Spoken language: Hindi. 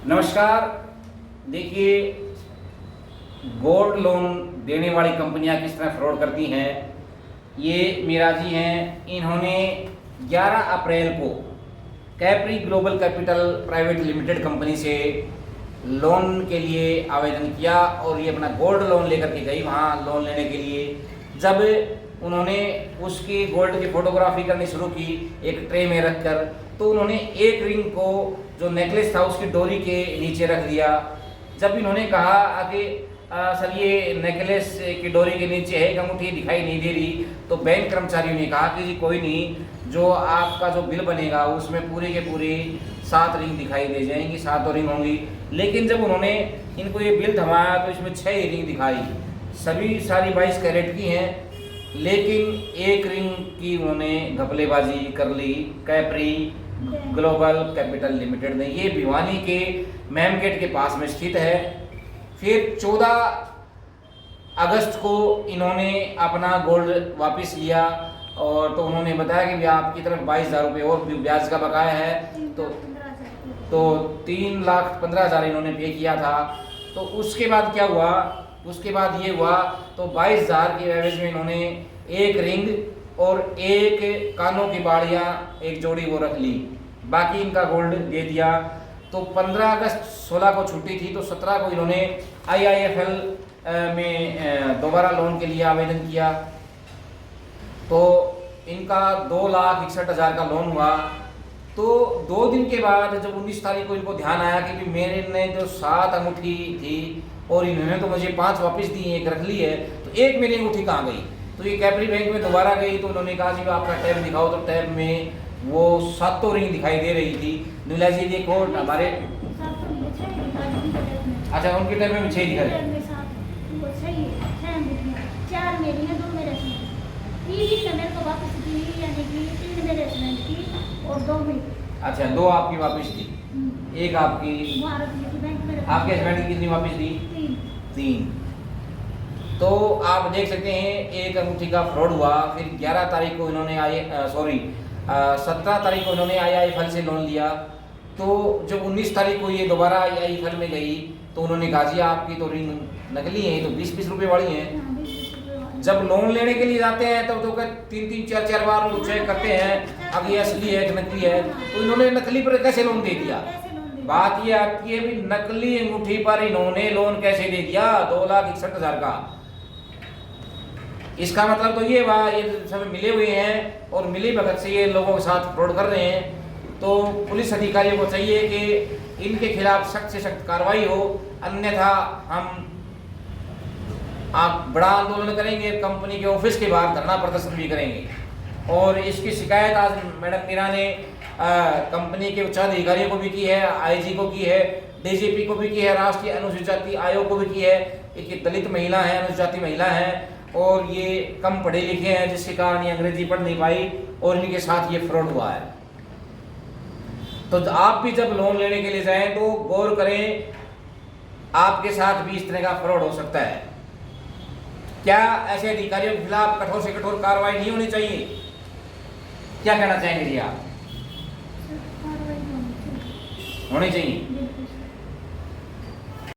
नमस्कार। देखिए, गोल्ड लोन देने वाली कंपनियां किस तरह फ्रॉड करती हैं। ये मीरा जी हैं, इन्होंने 11 अप्रैल को Capri global capital private limited company से लोन के लिए आवेदन किया और ये अपना गोल्ड लोन लेकर के गई वहाँ लोन लेने के लिए। जब उन्होंने उसकी गोल्ड की फोटोग्राफी करनी शुरू की एक ट्रे में रखकर, तो उन्होंने एक रिंग को जो नेकलेस था उसकी डोरी के नीचे रख दिया। जब इन्होंने कहा कि सर ये नेकलेस की डोरी के नीचे है, एक अंगूठी दिखाई नहीं दे रही, तो बैंक कर्मचारियों ने कहा कि जी कोई नहीं, जो आपका जो बिल बनेगा उसमें पूरे के पूरे 7 रिंग दिखाई दे जाएंगी, 7 रिंग होंगी। लेकिन जब उन्होंने इनको ये बिल थमाया तो इसमें 6 रिंग दिखाई, सभी सारी 22 कैरेट की हैं, लेकिन एक रिंग की उन्होंने घपलेबाजी कर ली कैप्री ग्लोबल कैपिटल लिमिटेड ने। ये भिवानी के मैम गेट के पास में स्थित है। फिर 14 अगस्त को इन्होंने अपना गोल्ड वापस लिया और तो उन्होंने बताया कि भैया आपकी तरफ 22,000 रुपये और ब्याज का बकाया है, तो 3,15,000 इन्होंने पे किया था। तो उसके बाद क्या हुआ, उसके बाद ये हुआ तो 22,000 के एवज में इन्होंने एक रिंग और एक कानों की बाड़ियाँ एक जोड़ी वो रख ली, बाकी इनका गोल्ड दे दिया। तो 15 अगस्त 16 को छुट्टी थी, तो 17 को इन्होंने IIFL में दोबारा लोन के लिए आवेदन किया। तो इनका 2,61,000 का लोन हुआ। तो 2 दिन के बाद जब 19 तारीख को इनको ध्यान आया कि भी मेरे ने जो 7 अंगूठी थी और इन्होंने तो मुझे 5 वापस दी, एक रख ली है, तो एक मेरी अंगूठी कहाँ गई। तो ये कैप्री बैंक में दोबारा गई, तो उन्होंने कहा जी आपका टैब दिखाओ, तो टैब में वो 7 रिंग दिखाई दे रही थी। नीला जी देखो हमारे, अच्छा उनके टैब में 6 दिखा रही, अच्छा 2 आपकी वापस दी, एक आपकी, आपके हस्बैंड की कितनी वापस दी? 3। तो आप देख सकते हैं एक अंगूठी का फ्रॉड हुआ। फिर 11 तारीख को इन्होंने 17 तारीख को इन्होंने IIFL से लोन लिया। तो जब 19 तारीख को ये दोबारा IIFL में गई तो उन्होंने कहा जी आपकी तो रिंग नकली है, तो 20-20 रुपये वाली हैं। जब लोन लेने के लिए जाते हैं तब तो 3-3, 4-4 बार वो चेक करते हैं अब ये असली है कि नकली है। तो इन्होंने नकली पर कैसे लोन दे दिया? बात ये आती है भी नकली अंगूठी पर इन्होंने लोन कैसे दे दिया 2,61,000 का। इसका मतलब तो ये हुआ ये सब मिले हुए हैं और मिली भगत से ये लोगों के साथ फ्रॉड कर रहे हैं। तो पुलिस अधिकारियों को चाहिए कि इनके खिलाफ सख्त से सख्त कार्रवाई हो, अन्यथा हम आप बड़ा आंदोलन करेंगे, कंपनी के ऑफिस के बाहर धरना प्रदर्शन भी करेंगे। और इसकी शिकायत आज मैडम मीरा ने कंपनी के उच्चाधिकारियों को भी की है, IG को की है, DGP को भी की है, राष्ट्रीय अनुसूचित जाति आयोग को भी की है। एक दलित महिला है, अनुसूचित जाति महिला है और ये कम पढ़े लिखे हैं, जिसके कारण ये अंग्रेजी पढ़ नहीं पाई और इनके साथ ये फ्रॉड हुआ है। तो आप भी जब लोन लेने के लिए जाएं तो गौर करें, आपके साथ भी इस तरह का फ्रॉड हो सकता है। क्या ऐसे अधिकारियों के खिलाफ कठोर से कठोर कार्रवाई नहीं होनी चाहिए? क्या कहना चाहेंगे जी आप? होनी चाहिए।